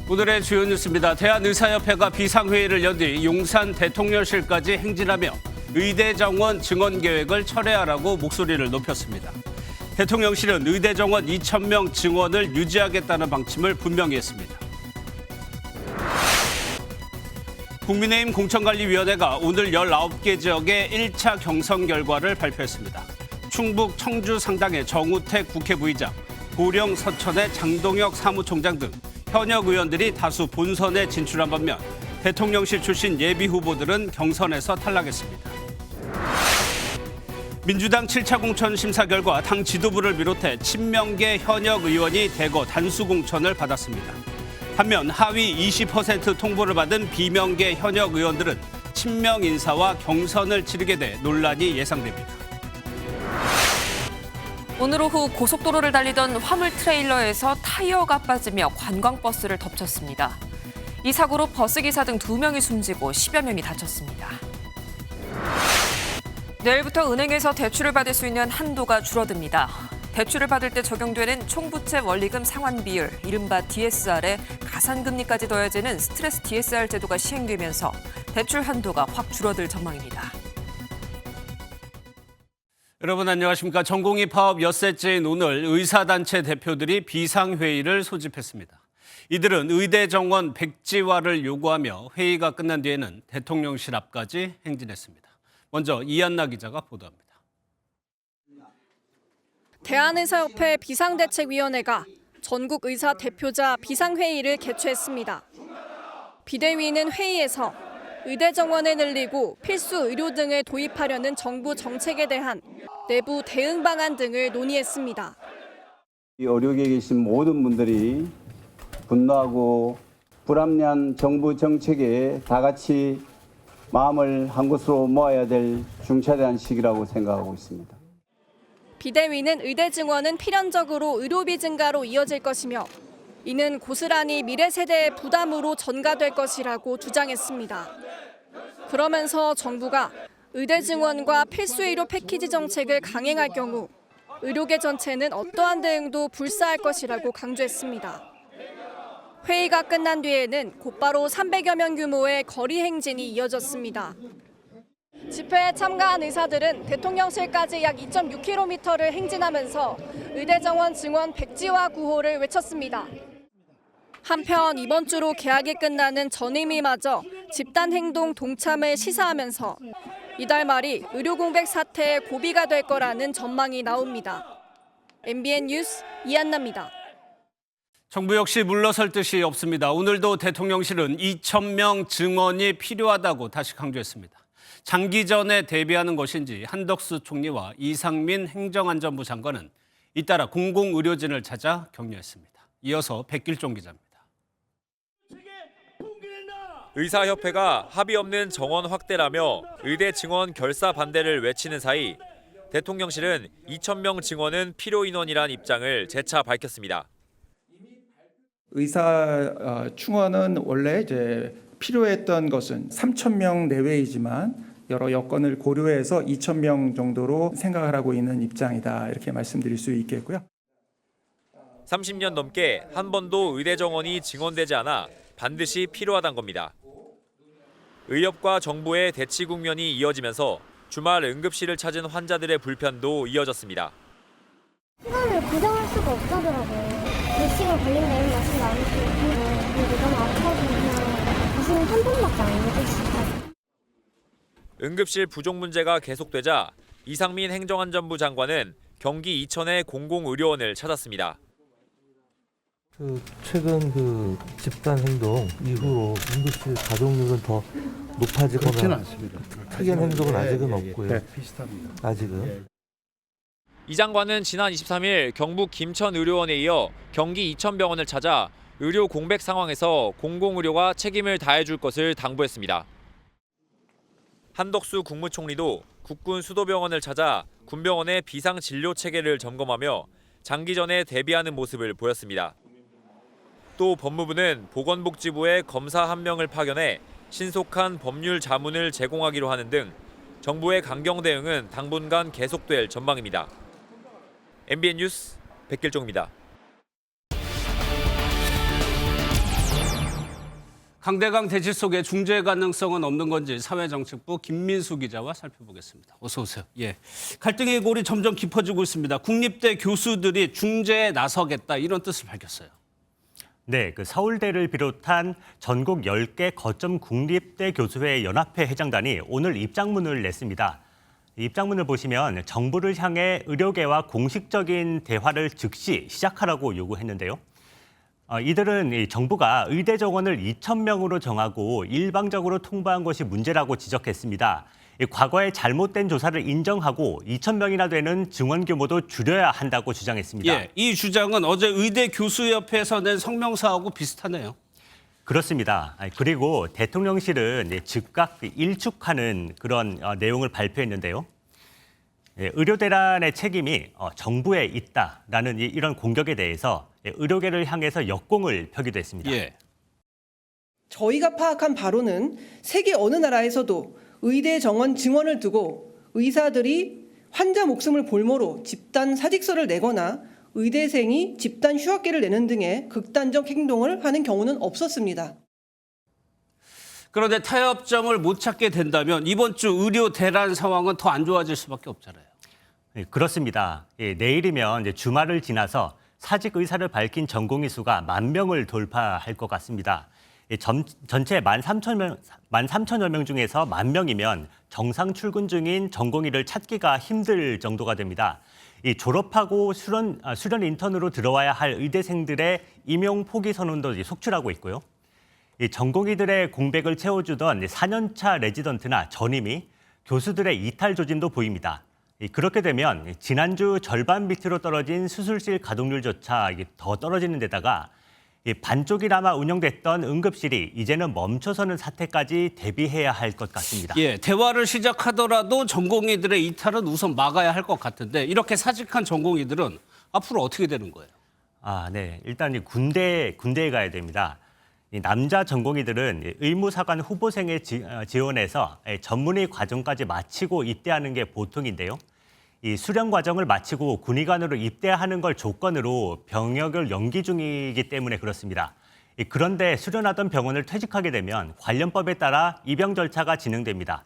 오늘의 주요 뉴스입니다. 대한의사협회가 비상회의를 연 뒤 용산 대통령실까지 행진하며 의대 정원 증원 계획을 철회하라고 목소리를 높였습니다. 대통령실은 의대 정원 2,000명 증원을 유지하겠다는 방침을 분명히 했습니다. 국민의힘 공천관리위원회가 오늘 19개 지역의 1차 경선 결과를 발표했습니다. 충북 청주 상당의 정우택 국회부의장, 고령 서천의 장동혁 사무총장 등 현역 의원들이 다수 본선에 진출한 반면 대통령실 출신 예비 후보들은 경선에서 탈락했습니다. 민주당 7차 공천 심사 결과 당 지도부를 비롯해 친명계 현역 의원이 대거 단수 공천을 받았습니다. 반면 하위 20% 통보를 받은 비명계 현역 의원들은 친명 인사와 경선을 치르게 돼 논란이 예상됩니다. 오늘 오후 고속도로를 달리던 화물 트레일러에서 타이어가 빠지며 관광버스를 덮쳤습니다. 이 사고로 버스기사 등 2명이 숨지고 10여 명이 다쳤습니다. 내일부터 은행에서 대출을 받을 수 있는 한도가 줄어듭니다. 대출을 받을 때 적용되는 총부채 원리금 상환 비율, 이른바 DSR에 가산금리까지 더해지는 스트레스 DSR 제도가 시행되면서 대출 한도가 확 줄어들 전망입니다. 여러분 안녕하십니까. 전공의 파업 엿새째인 오늘 의사단체 대표들이 비상회의를 소집했습니다. 이들은 의대 정원 백지화를 요구하며 회의가 끝난 뒤에는 대통령실 앞까지 행진했습니다. 먼저 이한나 기자가 보도합니다. 대한의사협회 비상대책위원회가 전국 의사 대표자 비상회의를 개최했습니다. 비대위는 회의에서 의대 정원을 늘리고 필수 의료 등을 도입하려는 정부 정책에 대한 내부 대응 방안 등을 논의했습니다. 이 의료계에 계신 모든 분들이 분노하고 불합리한 정부 정책에 다 같이 마음을 한 곳으로 모아야 될 중차대한 시기라고 생각하고 있습니다. 비대위는 의대 증원은 필연적으로 의료비 증가로 이어질 것이며 이는 고스란히 미래 세대의 부담으로 전가될 것이라고 주장했습니다. 그러면서 정부가 의대 증원과 필수 의료 패키지 정책을 강행할 경우 의료계 전체는 어떠한 대응도 불사할 것이라고 강조했습니다. 회의가 끝난 뒤에는 곧바로 300여 명 규모의 거리 행진이 이어졌습니다. 집회에 참가한 의사들은 대통령실까지 약 2.6km를 행진하면서 의대 정원 증원 백지화 구호를 외쳤습니다. 한편 이번 주로 개학이 끝나는 전임위마저 집단행동 동참을 시사하면서 이달 말이 의료 공백 사태의 고비가 될 거라는 전망이 나옵니다. MBN 뉴스 이한나입니다. 정부 역시 물러설 뜻이 없습니다. 오늘도 대통령실은 2,000명 증원이 필요하다고 다시 강조했습니다. 장기전에 대비하는 것인지 한덕수 총리와 이상민 행정안전부 장관은 잇따라 공공의료진을 찾아 격려했습니다. 이어서 백길종 기자입니다. 의사협회가 합의 없는 정원 확대라며 의대 증원 결사 반대를 외치는 사이 대통령실은 2,000명 증원은 필요 인원이란 입장을 재차 밝혔습니다. 의사 충원은 원래 이제 필요했던 것은 3,000명 내외이지만 여러 여건을 고려해서 2,000명 정도로 생각을 하고 있는 입장이다 이렇게 말씀드릴 수 있겠고요. 30년 넘게 한 번도 의대 정원이 증원되지 않아 반드시 필요하단 겁니다. 의협과 정부의 대치 국면이 이어지면서 주말 응급실을 찾은 환자들의 불편도 이어졌습니다. 시간을 고정할 수가 없다더라고요. 몇 시간 걸린다 이런 말씀도 안 해주시고 근데 너무 아파서 그냥 다시는 한 번밖에 안 해주시고. 응급실 부족 문제가 계속되자 이상민 행정안전부 장관은 경기 이천의 공공의료원을 찾았습니다. 최근 집단 행동 이후로 응급실 가동률은 더 높아지거나 그렇지는 않습니다. 특이한 행동은 아직은 예, 없고요. 네, 비슷합니다. 아직은. 이 장관은 지난 23일 경북 김천의료원에 이어 경기 이천병원을 찾아 의료 공백 상황에서 공공의료가 책임을 다해줄 것을 당부했습니다. 한덕수 국무총리도 국군 수도병원을 찾아 군병원의 비상진료 체계를 점검하며 장기전에 대비하는 모습을 보였습니다. 또 법무부는 보건복지부에 검사 1명을 파견해 신속한 법률 자문을 제공하기로 하는 등 정부의 강경 대응은 당분간 계속될 전망입니다. MBN 뉴스 백길종입니다. 강대강 대치 속에 중재 가능성은 없는 건지 사회정책부 김민수 기자와 살펴보겠습니다. 어서 오세요. 예, 갈등의 골이 점점 깊어지고 있습니다. 국립대 교수들이 중재에 나서겠다 이런 뜻을 밝혔어요. 네, 서울대를 비롯한 전국 10개 거점 국립대 교수회 연합회 회장단이 오늘 입장문을 냈습니다. 입장문을 보시면 정부를 향해 의료계와 공식적인 대화를 즉시 시작하라고 요구했는데요. 이들은 정부가 의대 정원을 2,000명으로 정하고 일방적으로 통보한 것이 문제라고 지적했습니다. 과거의 잘못된 조사를 인정하고 2,000명이나 되는 증원 규모도 줄여야 한다고 주장했습니다. 예, 이 주장은 어제 의대 교수협회에서 낸 성명서하고 비슷하네요. 그렇습니다. 그리고 대통령실은 즉각 일축하는 그런 내용을 발표했는데요. 의료대란의 책임이 정부에 있다라는 이런 공격에 대해서 의료계를 향해서 역공을 펴기도 했습니다. 예. 저희가 파악한 바로는 세계 어느 나라에서도 의대 정원 증원을 두고 의사들이 환자 목숨을 볼모로 집단 사직서를 내거나 의대생이 집단 휴학계를 내는 등의 극단적 행동을 하는 경우는 없었습니다. 그런데 타협점을 못 찾게 된다면 이번 주 의료 대란 상황은 더 안 좋아질 수밖에 없잖아요. 네, 그렇습니다. 내일이면 이제 주말을 지나서 사직 의사를 밝힌 전공의 수가 10,000명을 돌파할 것 같습니다. 전체 13,000여 명 중에서 10,000명이면 정상 출근 중인 전공의를 찾기가 힘들 정도가 됩니다. 졸업하고 수련 인턴으로 들어와야 할 의대생들의 임용 포기 선언도 속출하고 있고요. 전공의들의 공백을 채워주던 4년차 레지던트나 전임이 교수들의 이탈 조짐도 보입니다. 그렇게 되면 지난주 절반 밑으로 떨어진 수술실 가동률조차 더 떨어지는 데다가 반쪽이나마 운영됐던 응급실이 이제는 멈춰서는 사태까지 대비해야 할 것 같습니다. 예, 대화를 시작하더라도 전공의들의 이탈은 우선 막아야 할 것 같은데 이렇게 사직한 전공의들은 앞으로 어떻게 되는 거예요? 네. 일단 군대에 가야 됩니다. 남자 전공의들은 의무사관 후보생에 지원해서 전문의 과정까지 마치고 입대하는 게 보통인데요. 이 수련 과정을 마치고 군의관으로 입대하는 걸 조건으로 병역을 연기 중이기 때문에 그렇습니다. 그런데 수련하던 병원을 퇴직하게 되면 관련법에 따라 입영 절차가 진행됩니다.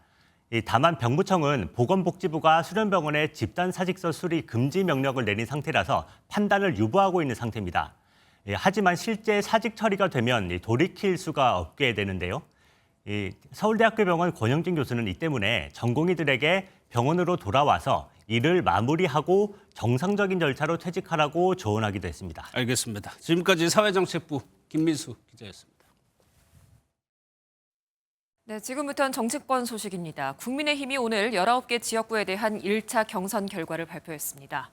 다만 병무청은 보건복지부가 수련병원에 집단사직서 수리 금지 명령을 내린 상태라서 판단을 유보하고 있는 상태입니다. 하지만 실제 사직 처리가 되면 돌이킬 수가 없게 되는데요. 서울대학교 병원 권영진 교수는 이 때문에 전공의들에게 병원으로 돌아와서 일을 마무리하고 정상적인 절차로 퇴직하라고 조언하기도 했습니다. 알겠습니다. 지금까지 사회정책부 김민수 기자였습니다. 네, 지금부터는 정치권 소식입니다. 국민의힘이 오늘 19개 지역구에 대한 1차 경선 결과를 발표했습니다.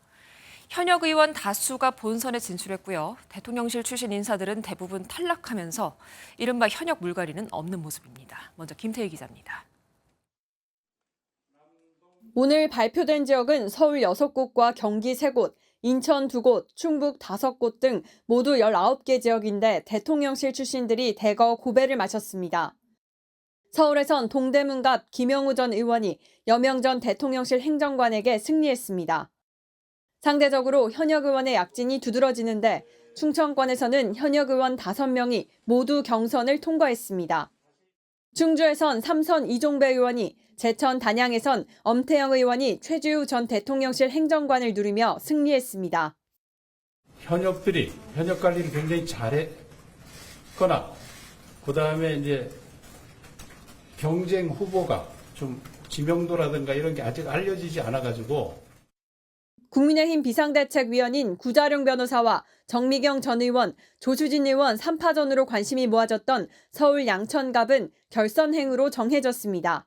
현역 의원 다수가 본선에 진출했고요. 대통령실 출신 인사들은 대부분 탈락하면서 이른바 현역 물갈이는 없는 모습입니다. 먼저 김태희 기자입니다. 오늘 발표된 지역은 서울 6곳과 경기 3곳, 인천 2곳, 충북 5곳 등 모두 19개 지역인데 대통령실 출신들이 대거 고배를 마셨습니다. 서울에선 동대문갑 김영우 전 의원이 여명 전 대통령실 행정관에게 승리했습니다. 상대적으로 현역 의원의 약진이 두드러지는데 충청권에서는 현역 의원 5명이 모두 경선을 통과했습니다. 충주에선 삼선 이종배 의원이, 제천 단양에선 엄태영 의원이 최주우 전 대통령실 행정관을 누리며 승리했습니다. 현역들이 현역 관리를 굉장히 잘했거나 그다음에 이제 경쟁 후보가 좀 지명도라든가 이런 게 아직 알려지지 않아가지고 국민의힘 비상대책위원인 구자룡 변호사와 정미경 전 의원, 조수진 의원 3파전으로 관심이 모아졌던 서울 양천갑은 결선행으로 정해졌습니다.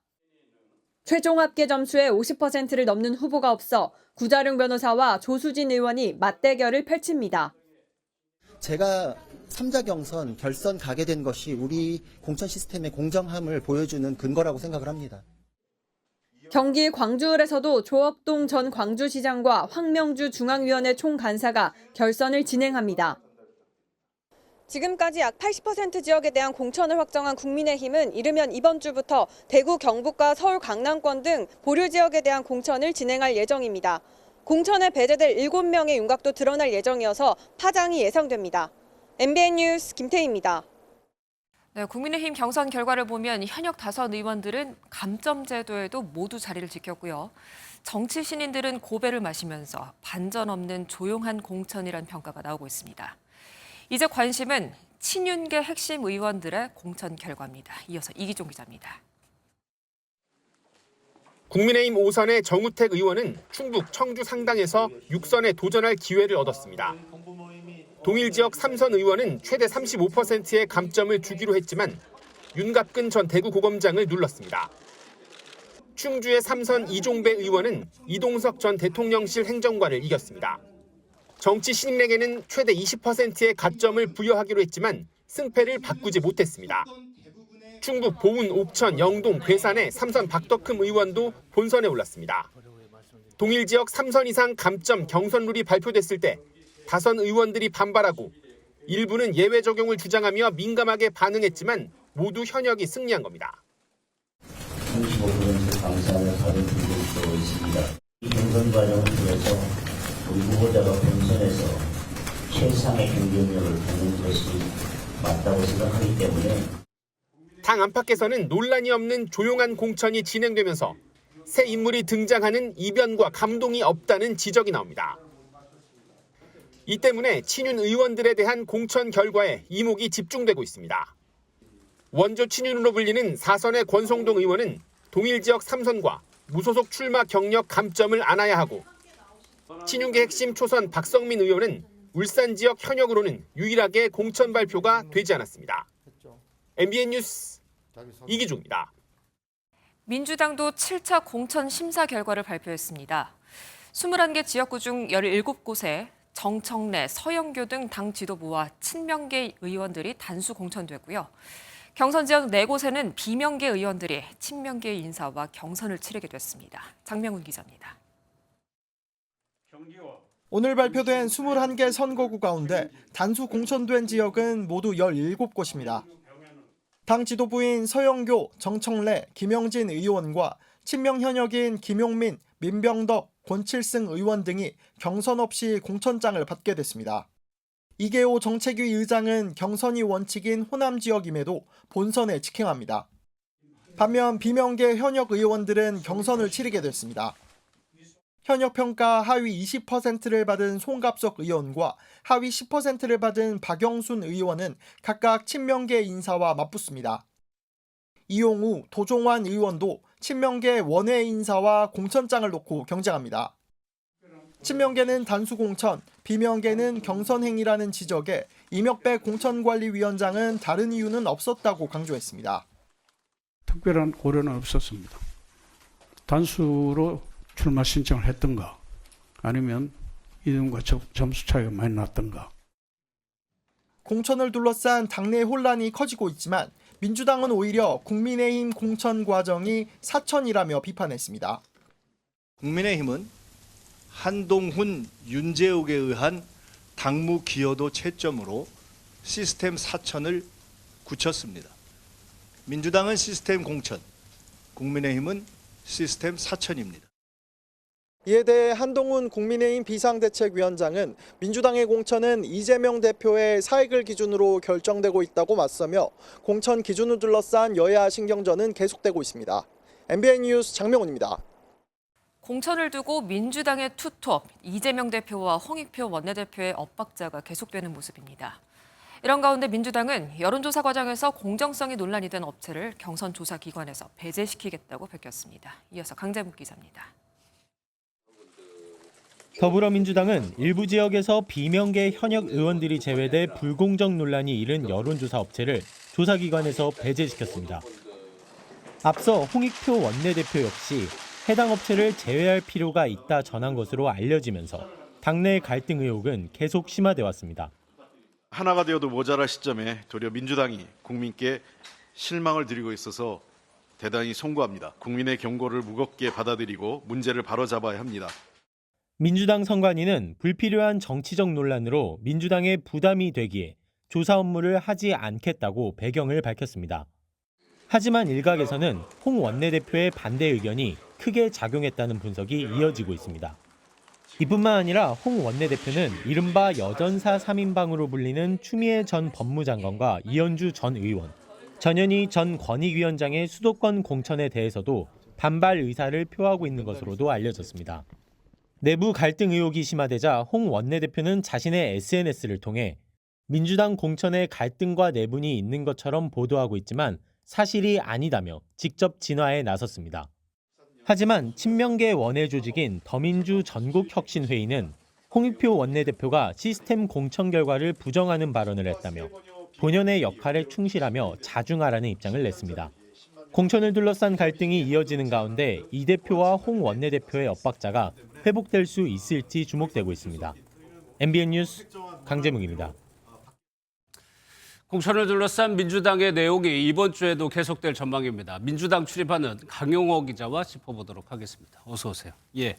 최종 합계 점수의 50%를 넘는 후보가 없어 구자룡 변호사와 조수진 의원이 맞대결을 펼칩니다. 제가 3자 경선 결선 가게 된 것이 우리 공천 시스템의 공정함을 보여주는 근거라고 생각을 합니다. 경기 광주을에서도 조업동 전 광주시장과 황명주 중앙위원회 총간사가 결선을 진행합니다. 지금까지 약 80% 지역에 대한 공천을 확정한 국민의힘은 이르면 이번 주부터 대구, 경북과 서울, 강남권 등 보류 지역에 대한 공천을 진행할 예정입니다. 공천에 배제될 7명의 윤곽도 드러날 예정이어서 파장이 예상됩니다. MBN 뉴스 김태희입니다. 네, 국민의힘 경선 결과를 보면 현역 5 의원들은 감점 제도에도 모두 자리를 지켰고요. 정치 신인들은 고배를 마시면서 반전 없는 조용한 공천이란 평가가 나오고 있습니다. 이제 관심은 친윤계 핵심 의원들의 공천 결과입니다. 이어서 이기종 기자입니다. 국민의힘 5선의 정우택 의원은 충북 청주 상당에서 6선에 도전할 기회를 얻었습니다. 동일 지역 3선 의원은 최대 35%의 감점을 주기로 했지만 윤갑근 전 대구고검장을 눌렀습니다. 충주의 3선 이종배 의원은 이동석 전 대통령실 행정관을 이겼습니다. 정치 신인에게는 최대 20%의 가점을 부여하기로 했지만 승패를 바꾸지 못했습니다. 충북 보은, 옥천, 영동, 괴산의 3선 박덕흠 의원도 본선에 올랐습니다. 동일 지역 3선 이상 감점 경선룰이 발표됐을 때 다선 의원들이 반발하고 일부는 예외 적용을 주장하며 민감하게 반응했지만 모두 현역이 승리한 겁니다. 35% 감사를 받은 분들도 있습니다. 이 경선 과정을 통해서 우리 후보자가 본선에서 최상의 경쟁력을 갖는 것이 맞다고 생각하기 때문에 당 안팎에서는 논란이 없는 조용한 공천이 진행되면서 새 인물이 등장하는 이변과 감동이 없다는 지적이 나옵니다. 이 때문에 친윤 의원들에 대한 공천 결과에 이목이 집중되고 있습니다. 원조 친윤으로 불리는 4선의 권성동 의원은 동일 지역 3선과 무소속 출마 경력 감점을 안아야 하고 친윤계 핵심 초선 박성민 의원은 울산 지역 현역으로는 유일하게 공천 발표가 되지 않았습니다. MBN 뉴스 이기종입니다. 민주당도 7차 공천 심사 결과를 발표했습니다. 21개 지역구 중 17곳에 정청래, 서영교 등 당 지도부와 친명계 의원들이 단수 공천됐고요. 경선 지역 4곳에는 비명계 의원들이 친명계 인사와 경선을 치르게 됐습니다. 장명훈 기자입니다. 오늘 발표된 21개 선거구 가운데 단수 공천된 지역은 모두 17곳입니다. 당 지도부인 서영교, 정청래, 김영진 의원과 친명 현역인 김용민, 민병덕, 권칠승 의원 등이 경선 없이 공천장을 받게 됐습니다. 이계호 정책위 의장은 경선이 원칙인 호남 지역임에도 본선에 직행합니다. 반면 비명계 현역 의원들은 경선을 치르게 됐습니다. 현역 평가 하위 20%를 받은 송갑석 의원과 하위 10%를 받은 박영순 의원은 각각 친명계 인사와 맞붙습니다. 이용우, 도종환 의원도 친명계 원외 인사와 공천장을 놓고 경쟁합니다. 친명계는 단수 공천, 비명계는 경선 행위라는 지적에 이명백 공천관리위원장은 다른 이유는 없었다고 강조했습니다. 특별한 고려는 없었습니다. 단수로 출마 신청을 했던가 아니면 이름과 점수 차이가 많이 났던가. 공천을 둘러싼 당내 혼란이 커지고 있지만 민주당은 오히려 국민의힘 공천 과정이 사천이라며 비판했습니다. 국민의힘은 한동훈, 윤재욱에 의한 당무 기여도 채점으로 시스템 사천을 굳혔습니다. 민주당은 시스템 공천, 국민의힘은 시스템 사천입니다. 이에 대해 한동훈 국민의힘 비상대책위원장은 민주당의 공천은 이재명 대표의 사익을 기준으로 결정되고 있다고 맞서며 공천 기준을 둘러싼 여야 신경전은 계속되고 있습니다. MBN 뉴스 장명훈입니다. 공천을 두고 민주당의 투톱, 이재명 대표와 홍익표 원내대표의 엇박자가 계속되는 모습입니다. 이런 가운데 민주당은 여론조사 과정에서 공정성이 논란이 된 업체를 경선 조사 기관에서 배제시키겠다고 밝혔습니다. 이어서 강재묵 기자입니다. 더불어민주당은 일부 지역에서 비명계 현역 의원들이 제외돼 불공정 논란이 일은 여론조사 업체를 조사기관에서 배제시켰습니다. 앞서 홍익표 원내대표 역시 해당 업체를 제외할 필요가 있다 전한 것으로 알려지면서 당내 갈등 의혹은 계속 심화돼 왔습니다. 하나가 되어도 모자랄 시점에 도리어 민주당이 국민께 실망을 드리고 있어서 대단히 송구합니다. 국민의 경고를 무겁게 받아들이고 문제를 바로잡아야 합니다. 민주당 선관위는 불필요한 정치적 논란으로 민주당에 부담이 되기에 조사 업무를 하지 않겠다고 배경을 밝혔습니다. 하지만 일각에서는 홍 원내대표의 반대 의견이 크게 작용했다는 분석이 이어지고 있습니다. 이뿐만 아니라 홍 원내대표는 이른바 여전사 3인방으로 불리는 추미애 전 법무장관과 이현주 전 의원, 전현희 전 권익위원장의 수도권 공천에 대해서도 반발 의사를 표하고 있는 것으로도 알려졌습니다. 내부 갈등 의혹이 심화되자 홍 원내대표는 자신의 SNS를 통해 민주당 공천에 갈등과 내분이 있는 것처럼 보도하고 있지만 사실이 아니다며 직접 진화에 나섰습니다. 하지만 친명계 원외 조직인 더민주 전국혁신회의는 홍익표 원내대표가 시스템 공천 결과를 부정하는 발언을 했다며 본연의 역할에 충실하며 자중하라는 입장을 냈습니다. 공천을 둘러싼 갈등이 이어지는 가운데 이 대표와 홍 원내대표의 엇박자가 회복될 수 있을지 주목되고 있습니다. MBN 뉴스 강재묵입니다. 공천을 둘러싼 민주당의 내용이 이번 주에도 계속될 전망입니다. 민주당 출입하는 강용호 기자와 짚어보도록 하겠습니다. 어서 오세요. 예,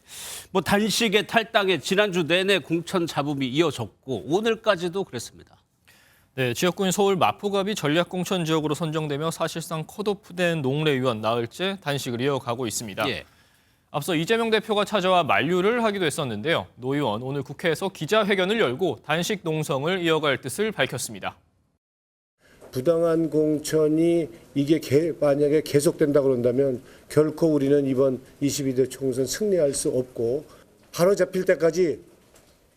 단식의 탈당에 지난주 내내 공천 잡음이 이어졌고 오늘까지도 그랬습니다. 네, 지역구인 서울 마포갑이 전략공천 지역으로 선정되며 사실상 컷오프된 농례위원 나흘째 단식을 이어가고 있습니다. 예. 앞서 이재명 대표가 찾아와 만류를 하기도 했었는데요. 노 의원 오늘 국회에서 기자회견을 열고 단식 농성을 이어갈 뜻을 밝혔습니다. 부당한 공천이 이게 만약에 계속된다고 그런다면 결코 우리는 이번 22대 총선 승리할 수 없고 바로 잡힐 때까지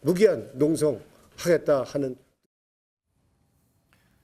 무기한 농성하겠다 하는.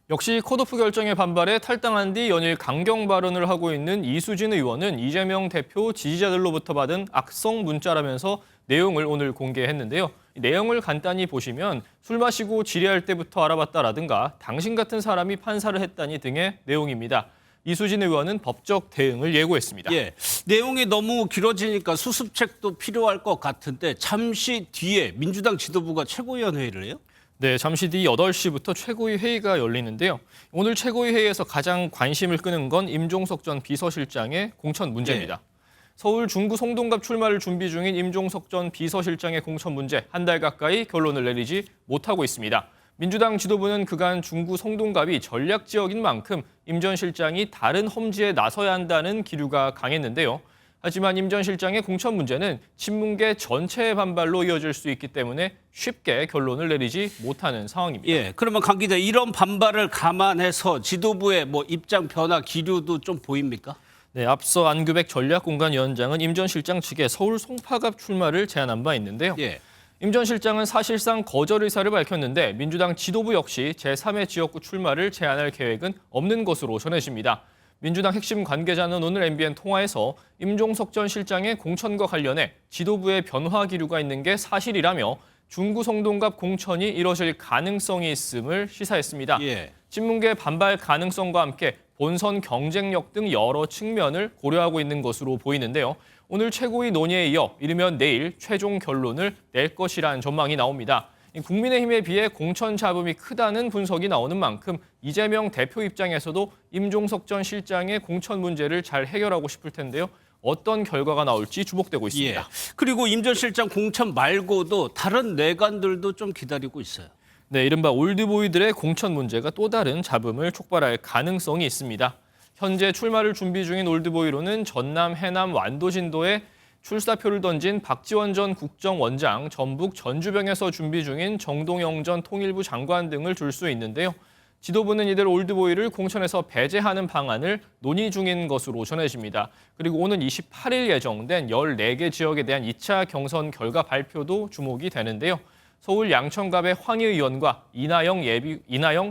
역시 컷오프 결정에 반발해 탈당한 뒤 연일 강경 발언을 하고 있는 이수진 의원은 이재명 대표 지지자들로부터 받은 악성 문자라면서 내용을 오늘 공개했는데요. 내용을 간단히 보시면 술 마시고 지뢰할 때부터 알아봤다라든가 당신 같은 사람이 판사를 했다니 등의 내용입니다. 이수진 의원은 법적 대응을 예고했습니다. 예, 내용이 너무 길어지니까 수습책도 필요할 것 같은데 잠시 뒤에 민주당 지도부가 최고위원회의를 해요? 네, 잠시 뒤 8시부터 최고위 회의가 열리는데요. 오늘 최고위 회의에서 가장 관심을 끄는 건 임종석 전 비서실장의 공천 문제입니다. 예. 서울 중구 송동갑 출마를 준비 중인 임종석 전 비서실장의 공천 문제 한 달 가까이 결론을 내리지 못하고 있습니다. 민주당 지도부는 그간 중구 송동갑이 전략 지역인 만큼 임 전 실장이 다른 험지에 나서야 한다는 기류가 강했는데요. 하지만 임 전 실장의 공천 문제는 친문계 전체의 반발로 이어질 수 있기 때문에 쉽게 결론을 내리지 못하는 상황입니다. 예, 그러면 강 기자, 이런 반발을 감안해서 지도부의 입장 변화 기류도 좀 보입니까? 네, 앞서 안규백 전략공간위원장은 임 전 실장 측에 서울 송파갑 출마를 제안한 바 있는데요. 예. 임 전 실장은 사실상 거절 의사를 밝혔는데 민주당 지도부 역시 제3의 지역구 출마를 제안할 계획은 없는 것으로 전해집니다. 민주당 핵심 관계자는 오늘 MBN 통화에서 임종석 전 실장의 공천과 관련해 지도부의 변화 기류가 있는 게 사실이라며 중구 송동갑 공천이 이뤄질 가능성이 있음을 시사했습니다. 예. 친문계 반발 가능성과 함께 본선 경쟁력 등 여러 측면을 고려하고 있는 것으로 보이는데요. 오늘 최고위 논의에 이어 이르면 내일 최종 결론을 낼 것이라는 전망이 나옵니다. 국민의힘에 비해 공천 잡음이 크다는 분석이 나오는 만큼 이재명 대표 입장에서도 임종석 전 실장의 공천 문제를 잘 해결하고 싶을 텐데요. 어떤 결과가 나올지 주목되고 있습니다. 예. 그리고 임 전 실장 공천 말고도 다른 내관들도 좀 기다리고 있어요. 네, 이른바 올드보이들의 공천 문제가 또 다른 잡음을 촉발할 가능성이 있습니다. 현재 출마를 준비 중인 올드보이로는 전남, 해남, 완도진도에 출사표를 던진 박지원 전 국정원장, 전북 전주병에서 준비 중인 정동영 전 통일부 장관 등을 줄 수 있는데요. 지도부는 이들 올드보이를 공천에서 배제하는 방안을 논의 중인 것으로 전해집니다. 그리고 오는 28일 예정된 14개 지역에 대한 2차 경선 결과 발표도 주목이 되는데요. 서울 양천갑의 황희 의원과 이나영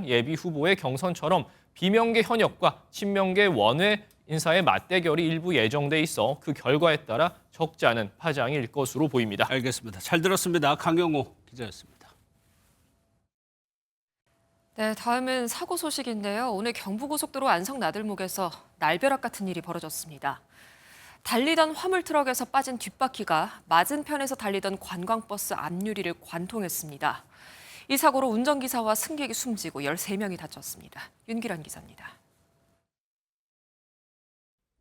예비 후보의 경선처럼 비명계 현역과 친명계 원외 인사의 맞대결이 일부 예정돼 있어 그 결과에 따라 적지 않은 파장일 것으로 보입니다. 알겠습니다. 잘 들었습니다. 강용호 기자였습니다. 네, 다음은 사고 소식인데요. 오늘 경부고속도로 안성-나들목에서 날벼락 같은 일이 벌어졌습니다. 달리던 화물트럭에서 빠진 뒷바퀴가 맞은편에서 달리던 관광버스 앞유리를 관통했습니다. 이 사고로 운전기사와 승객이 숨지고 13명이 다쳤습니다. 윤기란 기자입니다.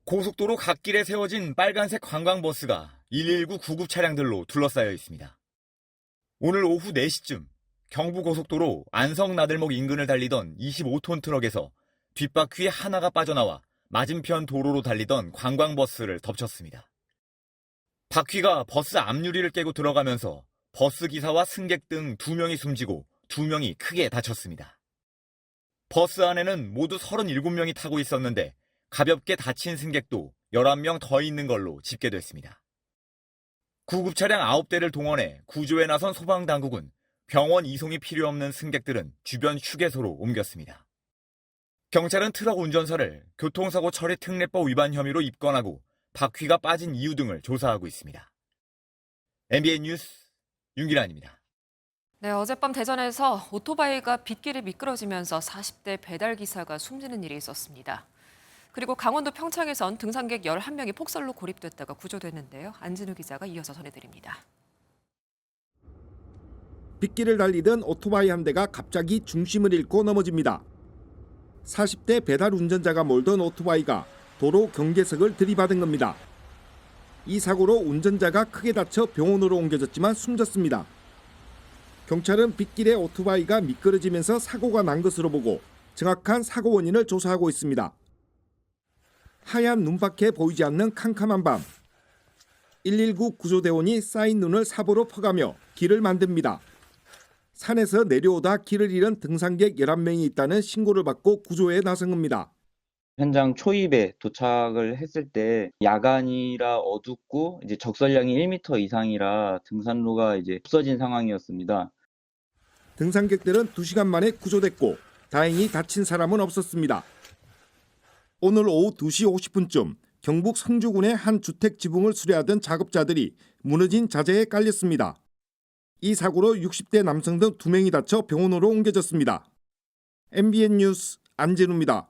고속도로 갓길에 세워진 빨간색 관광버스가 119 구급 차량들로 둘러싸여 있습니다. 오늘 오후 4시쯤 경부고속도로 안성-나들목 인근을 달리던 25톤 트럭에서 뒷바퀴 하나가 빠져나와 맞은편 도로로 달리던 관광버스를 덮쳤습니다. 바퀴가 버스 앞유리를 깨고 들어가면서 버스 기사와 승객 등 2명이 숨지고 2명이 크게 다쳤습니다. 버스 안에는 모두 37명이 타고 있었는데 가볍게 다친 승객도 11명 더 있는 걸로 집계됐습니다. 구급 차량 9대를 동원해 구조에 나선 소방당국은 병원 이송이 필요 없는 승객들은 주변 휴게소로 옮겼습니다. 경찰은 트럭 운전사를 교통사고 처리 특례법 위반 혐의로 입건하고 바퀴가 빠진 이유 등을 조사하고 있습니다. MBN 뉴스 윤기란입니다. 네, 어젯밤 대전에서 오토바이가 빗길에 미끄러지면서 40대 배달기사가 숨지는 일이 있었습니다. 그리고 강원도 평창에선 등산객 11명이 폭설로 고립됐다가 구조됐는데요. 안진우 기자가 이어서 전해드립니다. 빗길을 달리던 오토바이 한 대가 갑자기 중심을 잃고 넘어집니다. 40대 배달 운전자가 몰던 오토바이가 도로 경계석을 들이받은 겁니다. 이 사고로 운전자가 크게 다쳐 병원으로 옮겨졌지만 숨졌습니다. 경찰은 빗길에 오토바이가 미끄러지면서 사고가 난 것으로 보고 정확한 사고 원인을 조사하고 있습니다. 하얀 눈밖에 보이지 않는 캄캄한 밤. 119 구조대원이 쌓인 눈을 삽으로 퍼가며 길을 만듭니다. 산에서 내려오다 길을 잃은 등산객 11명이 있다는 신고를 받고 구조에 나선 겁니다. 현장 초입에 도착을 했을 때 야간이라 어둡고 이제 적설량이 1m 이상이라 등산로가 이제 없어진 상황이었습니다. 등산객들은 2시간 만에 구조됐고 다행히 다친 사람은 없었습니다. 오늘 오후 2시 50분쯤 경북 성주군의 한 주택 지붕을 수리하던 작업자들이 무너진 자재에 깔렸습니다. 이 사고로 60대 남성 등 2명이 다쳐 병원으로 옮겨졌습니다. MBN 뉴스 안진우입니다.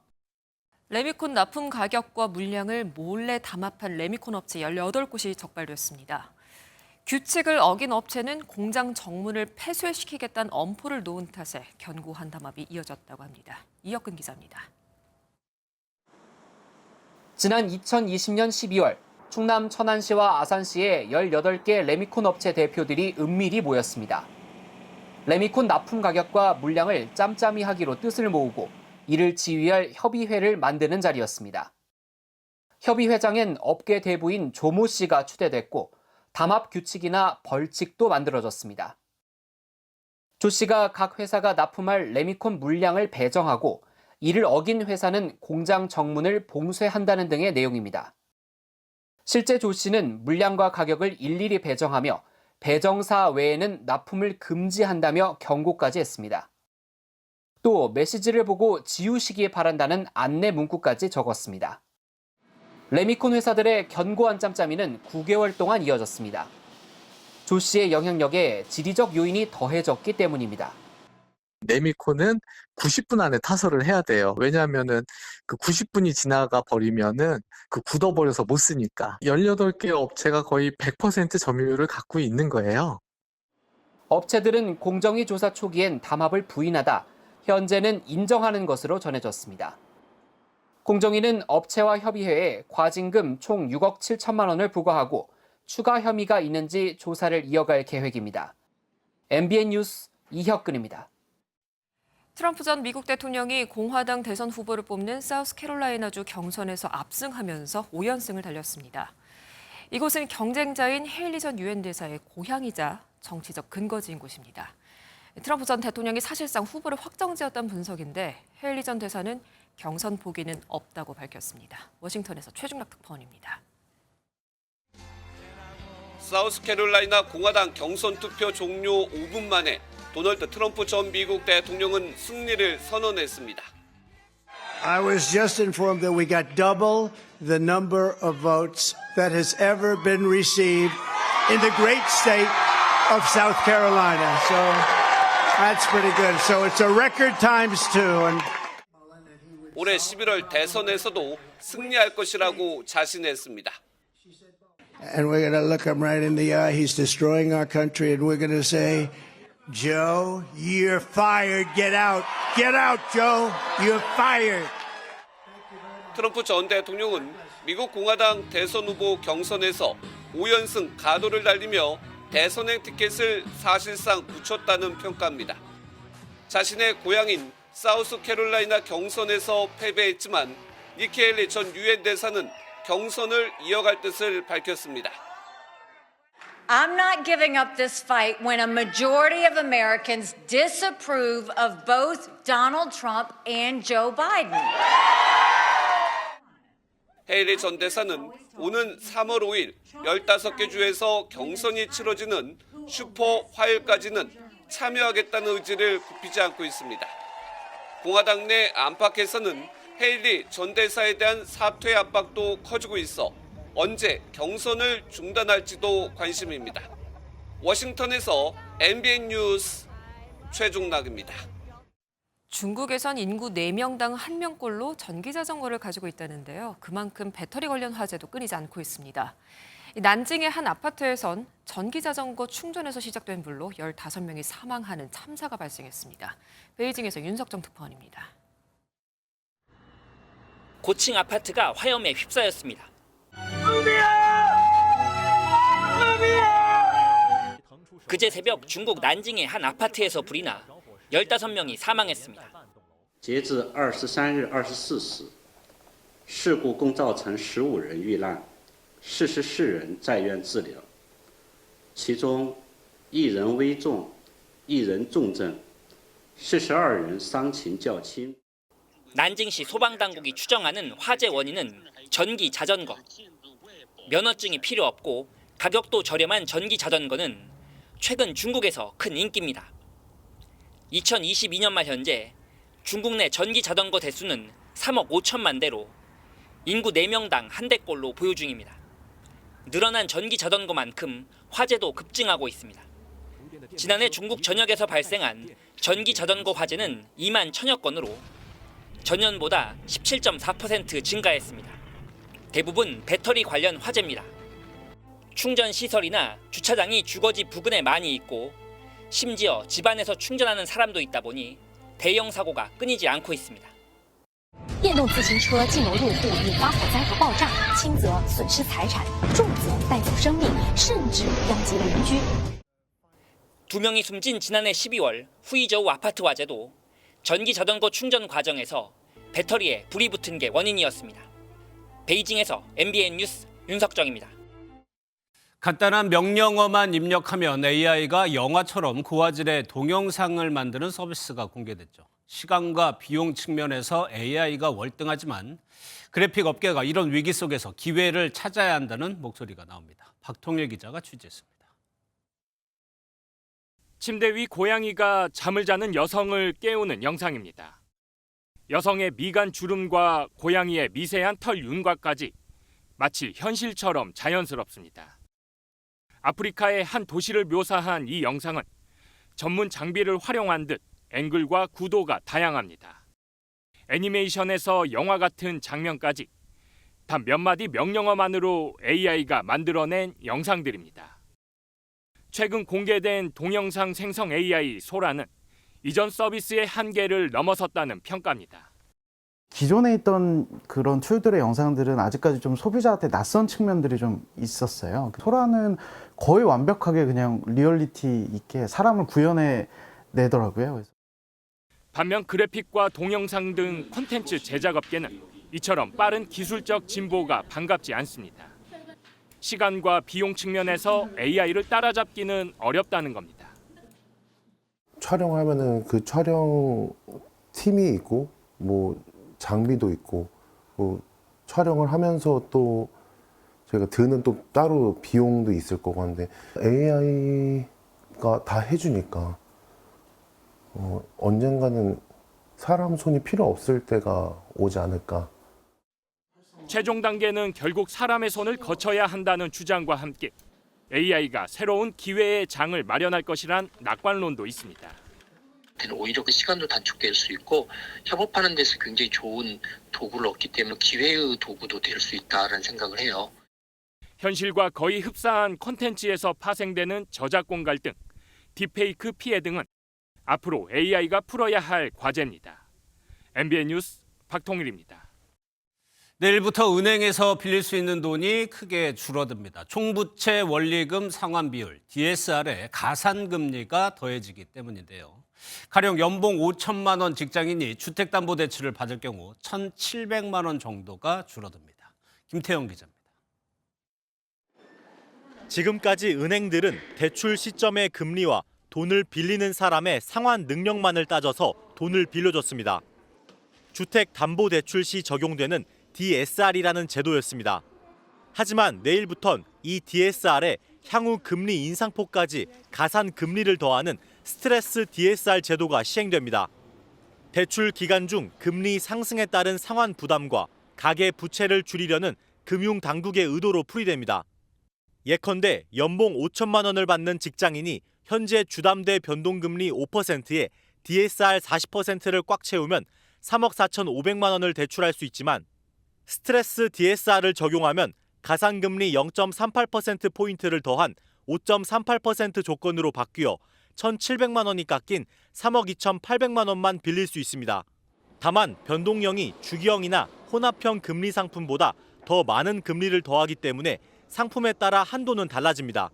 레미콘 납품 가격과 물량을 몰래 담합한 레미콘 업체 18곳이 적발됐습니다. 규칙을 어긴 업체는 공장 정문을 폐쇄시키겠다는 엄포를 놓은 탓에 견고한 담합이 이어졌다고 합니다. 이혁근 기자입니다. 지난 2020년 12월 충남 천안시와 아산시의 18개 레미콘 업체 대표들이 은밀히 모였습니다. 레미콘 납품 가격과 물량을 짬짬이 하기로 뜻을 모으고 이를 지휘할 협의회를 만드는 자리였습니다. 협의회장엔 업계 대부인 조모 씨가 추대됐고 담합 규칙이나 벌칙도 만들어졌습니다. 조 씨가 각 회사가 납품할 레미콘 물량을 배정하고 이를 어긴 회사는 공장 정문을 봉쇄한다는 등의 내용입니다. 실제 조 씨는 물량과 가격을 일일이 배정하며 배정사 외에는 납품을 금지한다며 경고까지 했습니다. 또 메시지를 보고 지우시기 바란다는 안내 문구까지 적었습니다. 레미콘 회사들의 견고한 짬짬이는 9개월 동안 이어졌습니다. 조 씨의 영향력에 지리적 요인이 더해졌기 때문입니다. 레미콘은 90분 안에 타설을 해야 돼요. 왜냐하면은 그 90분이 지나가 버리면은 굳어버려서 못 쓰니까. 18개 업체가 거의 100% 점유율을 갖고 있는 거예요. 업체들은 공정위 조사 초기엔 담합을 부인하다 현재는 인정하는 것으로 전해졌습니다. 공정위는 업체와 협의회에 과징금 총 6억 7천만 원을 부과하고 추가 혐의가 있는지 조사를 이어갈 계획입니다. MBN 뉴스 이혁근입니다. 트럼프 전 미국 대통령이 공화당 대선 후보를 뽑는 사우스캐롤라이나주 경선에서 압승하면서 5연승을 달렸습니다. 이곳은 경쟁자인 헤일리 전 유엔 대사의 고향이자 정치적 근거지인 곳입니다. 트럼프 전 대통령이 사실상 후보를 확정지었다는 분석인데 헤일리 전 대사는 경선 포기는 없다고 밝혔습니다. 워싱턴에서 최중락 특파원입니다. 사우스캐롤라이나 공화당 경선 투표 종료 5분 만에 도널드 트럼프 전 미국 대통령은 승리를 선언했습니다. I was just informed that we got double the number of votes that has ever been received in the great state of South Carolina. So that's pretty good. So it's a record times two. And 올해 11월 대선에서도 승리할 것이라고 자신했습니다. And we're going to look him right in the eye. He's destroying our country, and we're going to say, Joe, you're fired. Get out. Get out, Joe. You're fired. 트럼프 전 대통령은 미국 공화당 대선 후보 경선에서 5연승 가도를 달리며 대선행 티켓을 사실상 굳혔다는 평가입니다. 자신의 고향인 사우스캐롤라이나 경선에서 패배했지만 니키 헤일리 전 유엔 대사는 경선을 이어갈 뜻을 밝혔습니다. I'm not giving up this fight when a majority of Americans disapprove of both Donald Trump and Joe Biden. 헤일리 전 대사는 오는 3월 5일 15개 주에서 경선이 치러지는 슈퍼 화요일까지는 참여하겠다는 의지를 굽히지 않고 있습니다. 공화당 내 안팎에서는 헤일리 전 대사에 대한 사퇴 압박도 커지고 있어 언제 경선을 중단할지도 관심입니다. 워싱턴에서 MBN 뉴스 최종락입니다. 중국에선 인구 4명당 1명꼴로 전기자전거를 가지고 있다는데요. 그만큼 배터리 관련 화재도 끊이지 않고 있습니다. 난징의 한 아파트에선 전기자전거 충전에서 시작된 불로 15명이 사망하는 참사가 발생했습니다. 베이징에서 윤석정 특파원입니다. 고층 아파트가 화염에 휩싸였습니다. 그제 새벽 중국 난징의 한 아파트에서 불이 나 15명이 사망했습니다. 截至23日24时，事故共造成15人遇难，44人在院治疗，其中1人危重，1人重症，42人伤情较轻。 난징시 소방당국이 추정하는 화재 원인은 전기 자전거. 면허증이 필요 없고 가격도 저렴한 전기 자전거는 최근 중국에서 큰 인기입니다. 2022년 말 현재 중국 내 전기 자전거 대수는 3억 5천만 대로 인구 4명당 한 대꼴로 보유 중입니다. 늘어난 전기 자전거만큼 화재도 급증하고 있습니다. 지난해 중국 전역에서 발생한 전기 자전거 화재는 2만 1천여 건으로 전년보다 17.4% 증가했습니다. 대부분 배터리 관련 화재입니다. 충전 시설이나 주차장이 주거지 부근에 많이 있고 심지어 집안에서 충전하는 사람도 있다 보니 대형 사고가 끊이지 않고 있습니다. 电动自行车进楼入户，引发火灾和爆炸，轻则损失财产，重则带走生命，甚至殃及邻居。 2명이 숨진 지난해 12월 후이저우 아파트 화재도 전기 자전거 충전 과정에서 배터리에 불이 붙은 게 원인이었습니다. 베이징에서 MBN 뉴스 윤석정입니다. 간단한 명령어만 입력하면 AI가 영화처럼 고화질의 동영상을 만드는 서비스가 공개됐죠. 시간과 비용 측면에서 AI가 월등하지만 그래픽 업계가 이런 위기 속에서 기회를 찾아야 한다는 목소리가 나옵니다. 박통일 기자가 취재했습니다. 침대 위 고양이가 잠을 자는 여성을 깨우는 영상입니다. 여성의 미간 주름과 고양이의 미세한 털 윤곽까지 마치 현실처럼 자연스럽습니다. 아프리카의 한 도시를 묘사한 이 영상은 전문 장비를 활용한 듯 앵글과 구도가 다양합니다. 애니메이션에서 영화 같은 장면까지 단 몇 마디 명령어만으로 AI가 만들어낸 영상들입니다. 최근 공개된 동영상 생성 AI 소라는 이전 서비스의 한계를 넘어섰다는 평가입니다. 기존에 있던 그런 툴들의 영상들은 아직까지 좀 소비자한테 낯선 측면들이 좀 있었어요. 소라는 거의 완벽하게 그냥 리얼리티 있게 사람을 구현해 내더라고요. 반면 그래픽과 동영상 등 콘텐츠 제작업계는 이처럼 빠른 기술적 진보가 반갑지 않습니다. 시간과 비용 측면에서 AI를 따라잡기는 어렵다는 겁니다. 촬영하면은 그 촬영 팀이 있고 뭐 장비도 있고 뭐 촬영을 하면서 또 저희가 드는 또 따로 비용도 있을 거고 한데 AI가 다 해주니까 언젠가는 사람 손이 필요 없을 때가 오지 않을까. 최종 단계는 결국 사람의 손을 거쳐야 한다는 주장과 함께 AI가 새로운 기회의 장을 마련할 것이란 낙관론도 있습니다. 오히려 그 시간도 단축될 수 있고 협업하는 데서 굉장히 좋은 도구를 얻기 때문에 기회의 도구도 될 수 있다는 생각을 해요. 현실과 거의 흡사한 콘텐츠에서 파생되는 저작권 갈등, 딥페이크 피해 등은 앞으로 AI가 풀어야 할 과제입니다. MBN 뉴스 박통일입니다. 내일부터 은행에서 빌릴 수 있는 돈이 크게 줄어듭니다. 총부채 원리금 상환 비율, DSR에 가산금리가 더해지기 때문인데요. 가령 연봉 5천만 원 직장인이 주택담보대출을 받을 경우 1,700만 원 정도가 줄어듭니다. 김태영 기자입니다. 지금까지 은행들은 대출 시점의 금리와 돈을 빌리는 사람의 상환 능력만을 따져서 돈을 빌려줬습니다. 주택담보대출 시 적용되는 DSR이라는 제도였습니다. 하지만 내일부턴 이 DSR에 향후 금리 인상폭까지 가산 금리를 더하는 스트레스 DSR 제도가 시행됩니다. 대출 기간 중 금리 상승에 따른 상환 부담과 가계 부채를 줄이려는 금융당국의 의도로 풀이됩니다. 예컨대 연봉 5천만 원을 받는 직장인이 현재 주담대 변동금리 5%에 DSR 40%를 꽉 채우면 3억 4,500만 원을 대출할 수 있지만 스트레스 DSR을 적용하면 가산금리 0.38%포인트를 더한 5.38% 조건으로 바뀌어 1,700만 원이 깎인 3억 2,800만 원만 빌릴 수 있습니다. 다만 변동형이 주기형이나 혼합형 금리 상품보다 더 많은 금리를 더하기 때문에 상품에 따라 한도는 달라집니다.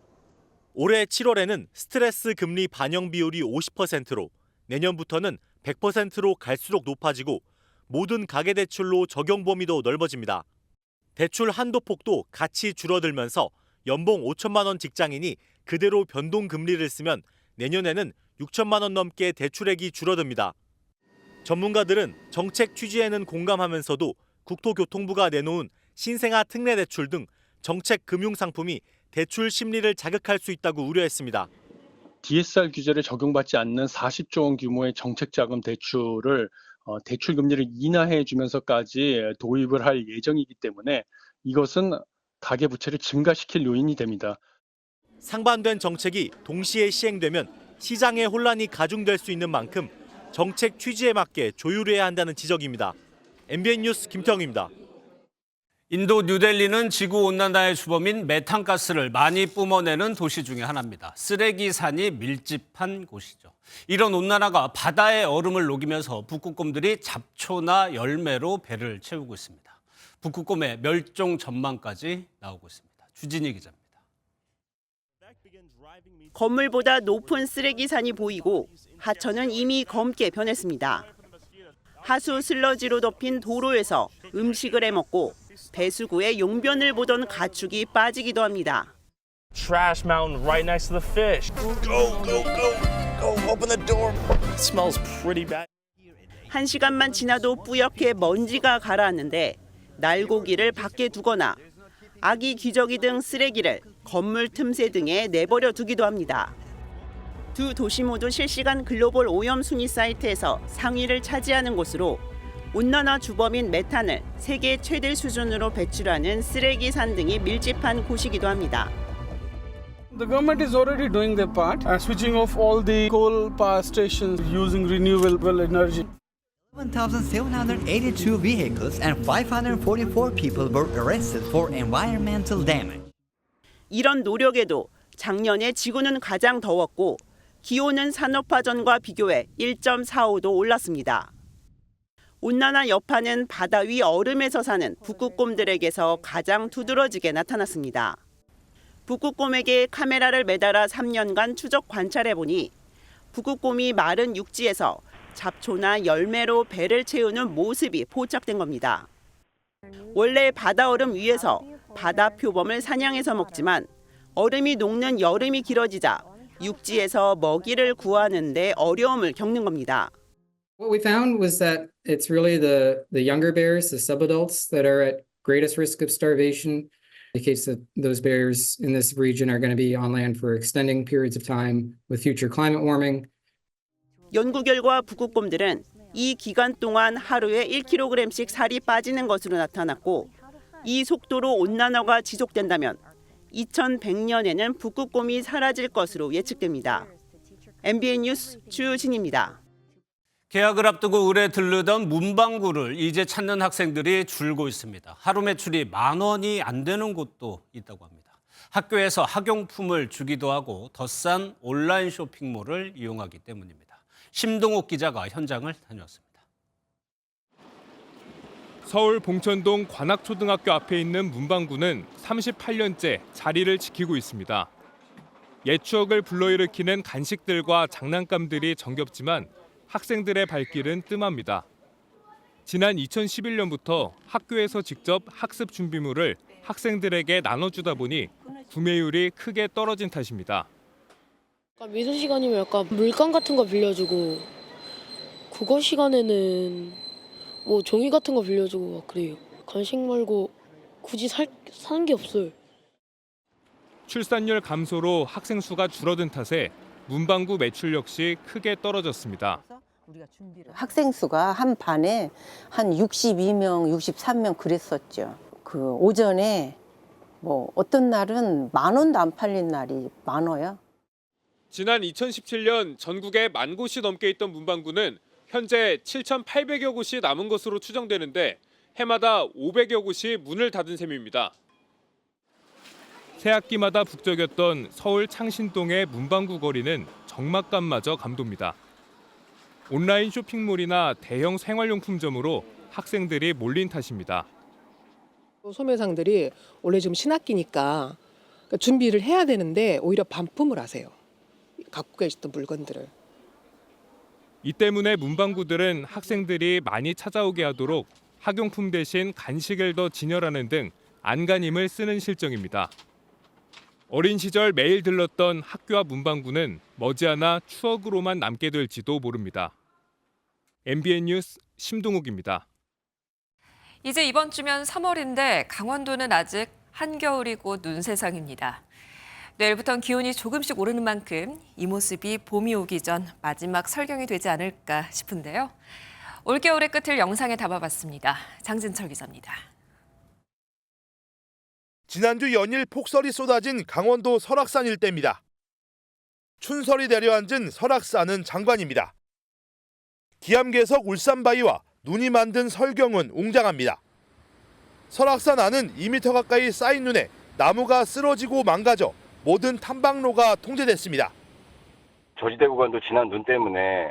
올해 7월에는 스트레스 금리 반영 비율이 50%로 내년부터는 100%로 갈수록 높아지고 모든 가계대출로 적용 범위도 넓어집니다. 대출 한도 폭도 같이 줄어들면서 연봉 5천만 원 직장인이 그대로 변동금리를 쓰면 내년에는 6천만 원 넘게 대출액이 줄어듭니다. 전문가들은 정책 취지에는 공감하면서도 국토교통부가 내놓은 신생아 특례대출 등 정책 금융상품이 대출 심리를 자극할 수 있다고 우려했습니다. DSR 규제를 적용받지 않는 40조 원 규모의 정책자금 대출을 대출 금리를 인하해 주면서까지 도입을 할 예정이기 때문에 이것은 가계부채를 증가시킬 요인이 됩니다. 상반된 정책이 동시에 시행되면 시장의 혼란이 가중될 수 있는 만큼 정책 취지에 맞게 조율해야 한다는 지적입니다. MBN 뉴스 김태형입니다. 인도 뉴델리는 지구온난화의 주범인 메탄가스를 많이 뿜어내는 도시 중에 하나입니다. 쓰레기산이 밀집한 곳이죠. 이런 온난화가 바다의 얼음을 녹이면서 북극곰들이 잡초나 열매로 배를 채우고 있습니다. 북극곰의 멸종 전망까지 나오고 있습니다. 주진희 기자입니다. 건물보다 높은 쓰레기산이 보이고 하천은 이미 검게 변했습니다. 하수 슬러지로 덮인 도로에서 음식을 해먹고 배수구에 용변을 보던 가축이 빠지기도 합니다. Trash mountain right next to the fish. Go, go, go, go, open the door. It smells pretty bad. 1시간만 지나도 뿌옇게 먼지가 가라앉는데 날고기를 밖에 두거나 아기 기저귀 등 쓰레기를 건물 틈새 등에 내버려 두기도 합니다. 두 도시 모두 실시간 글로벌 오염 순위 사이트에서 상위를 차지하는 곳으로 온난화 주범인 메탄을 세계 최대 수준으로 배출하는 쓰레기산 등이 밀집한 곳이기도 합니다. The government is already doing their part, switching off all the coal power stations using renewable energy. 1,782 vehicles and 544 people were arrested for environmental damage. 이런 노력에도 작년에 지구는 가장 더웠고 기온은 산업화 전과 비교해 1.45도 올랐습니다. 온난화 여파는 바다 위 얼음에서 사는 북극곰들에게서 가장 두드러지게 나타났습니다. 북극곰에게 카메라를 매달아 3년간 추적 관찰해보니 북극곰이 마른 육지에서 잡초나 열매로 배를 채우는 모습이 포착된 겁니다. 원래 바다 얼음 위에서 바다 표범을 사냥해서 먹지만 얼음이 녹는 여름이 길어지자 육지에서 먹이를 구하는 데 어려움을 겪는 겁니다. What we found was that it's really the younger bears, the subadults, that are at greatest risk of starvation. In case that those bears in this region are going to be on land for extending periods of time with future climate warming. 연구 결과 북극곰들은 이 기간 동안 하루에 1kg씩 살이 빠지는 것으로 나타났고 이 속도로 온난화가 지속된다면 2100년에는 북극곰이 사라질 것으로 예측됩니다. MBN 뉴스 주진입니다. 개학을 앞두고 을에 들르던 문방구를 이제 찾는 학생들이 줄고 있습니다. 하루 매출이 10,000원이 안 되는 곳도 있다고 합니다. 학교에서 학용품을 주기도 하고 더 싼 온라인 쇼핑몰을 이용하기 때문입니다. 심동욱 기자가 현장을 다녀왔습니다. 서울 봉천동 관악초등학교 앞에 있는 문방구는 38년째 자리를 지키고 있습니다. 옛 추억을 불러일으키는 간식들과 장난감들이 정겹지만 학생들의 발길은 뜸합니다. 지난 2011년부터 학교에서 직접 학습 준비물을 학생들에게 나눠주다 보니 구매율이 크게 떨어진 탓입니다. 미술 시간이면 약간 물감 같은 거 빌려주고 국어 시간에는 뭐 종이 같은 거 빌려주고 막 그래요. 간식 말고 굳이 사는 게 없어요. 출산율 감소로 학생 수가 줄어든 탓에 문방구 매출 역시 크게 떨어졌습니다. 학생 수가 한 반에 한 62명, 63명 그랬었죠. 그 오전에 뭐 어떤 날은 10,000원도 안 팔린 날이 많아요. 지난 2017년 전국에 10,000곳이 넘게 있던 문방구는 현재 7,800여 곳이 남은 것으로 추정되는데 해마다 500여 곳이 문을 닫은 셈입니다. 새학기마다 북적였던 서울 창신동의 문방구 거리는 적막감마저 감돕니다. 온라인 쇼핑몰이나 대형 생활용품점으로 학생들이 몰린 탓입니다. 소매상들이 원래 지금 신학기니까 준비를 해야 되는데 오히려 반품을 하세요. 갖고 계셨던 물건들을. 이 때문에 문방구들은 학생들이 많이 찾아오게 하도록 학용품 대신 간식을 더 진열하는 등 안간힘을 쓰는 실정입니다. 어린 시절 매일 들렀던 학교와 문방구는 머지않아 추억으로만 남게 될지도 모릅니다. MBN 뉴스 심동욱입니다. 이제 이번 주면 3월인데 강원도는 아직 한겨울이고 눈 세상입니다. 내일부터는 기온이 조금씩 오르는 만큼 이 모습이 봄이 오기 전 마지막 설경이 되지 않을까 싶은데요. 올겨울의 끝을 영상에 담아봤습니다. 장진철 기자입니다. 지난주 연일 폭설이 쏟아진 강원도 설악산 일대입니다. 춘설이 내려앉은 설악산은 장관입니다. 기암괴석 울산바위와 눈이 만든 설경은 웅장합니다. 설악산 안은 2m 가까이 쌓인 눈에 나무가 쓰러지고 망가져 모든 탐방로가 통제됐습니다. 저지대 구간도 지난 눈 때문에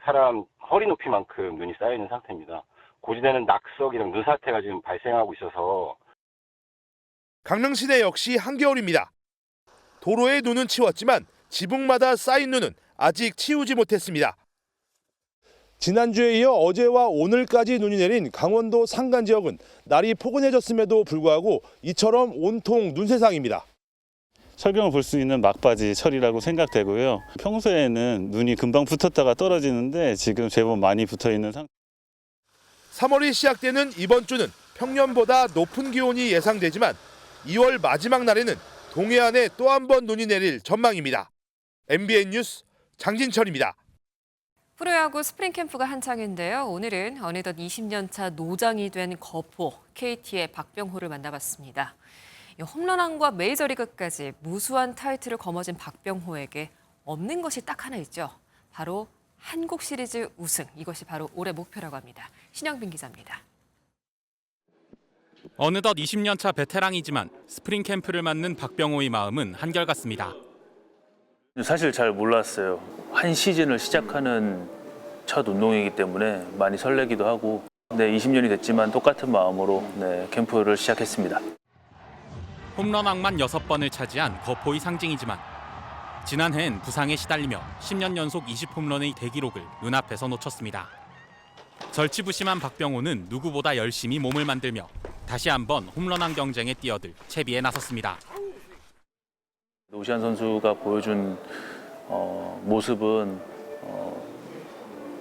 사람 허리 높이만큼 눈이 쌓여 있는 상태입니다. 고지대는 낙석이랑 눈사태가 지금 발생하고 있어서. 강릉시내 역시 한겨울입니다. 도로에 눈은 치웠지만 지붕마다 쌓인 눈은 아직 치우지 못했습니다. 지난주에 이어 어제와 오늘까지 눈이 내린 강원도 산간 지역은 날이 포근해졌음에도 불구하고 이처럼 온통 눈 세상입니다. 설경을 볼 수 있는 막바지 철이라고 생각되고요. 평소에는 눈이 금방 붙었다가 떨어지는데 지금 제법 많이 붙어 있는 상태. 3월이 시작되는 이번 주는 평년보다 높은 기온이 예상되지만 2월 마지막 날에는 동해안에 또 한 번 눈이 내릴 전망입니다. MBN 뉴스 장진철입니다. 프로야구 스프링 캠프가 한창인데요. 오늘은 어느덧 20년 차 노장이 된 거포 KT의 박병호를 만나봤습니다. 홈런왕과 메이저리그까지 무수한 타이틀을 거머쥔 박병호에게 없는 것이 딱 하나 있죠. 바로 한국 시리즈 우승. 이것이 바로 올해 목표라고 합니다. 신영빈 기자입니다. 어느덧 20년 차 베테랑이지만 스프링 캠프를 맞는 박병호의 마음은 한결같습니다. 사실 잘 몰랐어요. 한 시즌을 시작하는 첫 운동이기 때문에 많이 설레기도 하고 20년이 됐지만 똑같은 마음으로 캠프를 시작했습니다. 홈런왕만 6번을 차지한 거포의 상징이지만 지난해엔 부상에 시달리며 10년 연속 20홈런의 대기록을 눈앞에서 놓쳤습니다. 절치부심한 박병호는 누구보다 열심히 몸을 만들며 다시 한번 홈런왕 경쟁에 뛰어들 채비에 나섰습니다. 오시안 선수가 보여준 모습은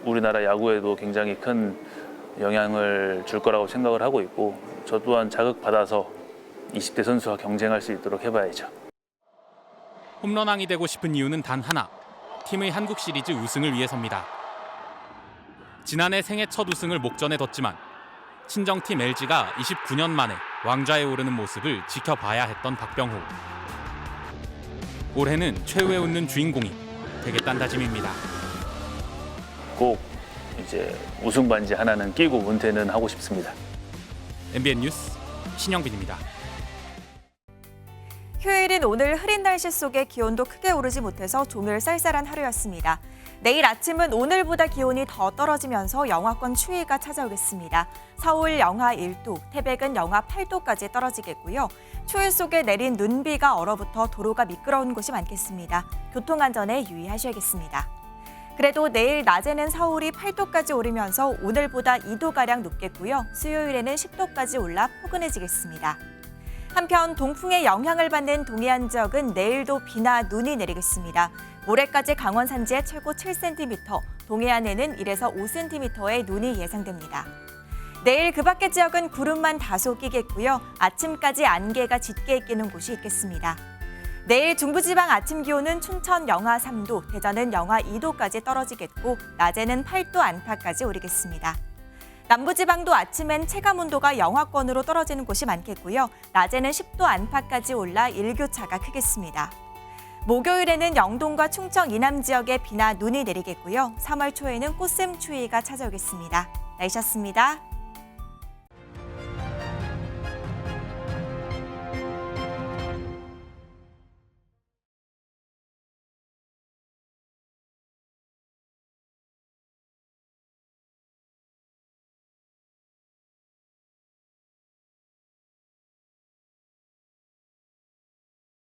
우리나라 야구에도 굉장히 큰 영향을 줄 거라고 생각을 하고 있고 저 또한 자극받아서 20대 선수와 경쟁할 수 있도록 해봐야죠. 홈런왕이 되고 싶은 이유는 단 하나, 팀의 한국 시리즈 우승을 위해서입니다. 지난해 생애 첫 우승을 목전에 뒀지만 친정팀 LG가 29년 만에 왕좌에 오르는 모습을 지켜봐야 했던 박병호. 올해는 최후에 웃는 주인공이 되겠다는 다짐입니다. 꼭 이제 우승 반지 하나는 끼고 은퇴는 하고 싶습니다. MBN 뉴스 신영빈입니다. 휴일인 오늘 흐린 날씨 속에 기온도 크게 오르지 못해서 종일 쌀쌀한 하루였습니다. 내일 아침은 오늘보다 기온이 더 떨어지면서 영하권 추위가 찾아오겠습니다. 서울 영하 1도, 태백은 영하 8도까지 떨어지겠고요. 추위 속에 내린 눈비가 얼어붙어 도로가 미끄러운 곳이 많겠습니다. 교통안전에 유의하셔야겠습니다. 그래도 내일 낮에는 서울이 8도까지 오르면서 오늘보다 2도가량 높겠고요. 수요일에는 10도까지 올라 포근해지겠습니다. 한편 동풍의 영향을 받는 동해안 지역은 내일도 비나 눈이 내리겠습니다. 모레까지 강원 산지에 최고 7cm, 동해안에는 1에서 5cm의 눈이 예상됩니다. 내일 그 밖의 지역은 구름만 다소 끼겠고요. 아침까지 안개가 짙게 끼는 곳이 있겠습니다. 내일 중부지방 아침 기온은 춘천 영하 3도, 대전은 영하 2도까지 떨어지겠고 낮에는 8도 안팎까지 오르겠습니다. 남부지방도 아침엔 체감온도가 영하권으로 떨어지는 곳이 많겠고요. 낮에는 10도 안팎까지 올라 일교차가 크겠습니다. 목요일에는 영동과 충청 이남 지역에 비나 눈이 내리겠고요. 3월 초에는 꽃샘추위가 찾아오겠습니다. 날씨였습니다.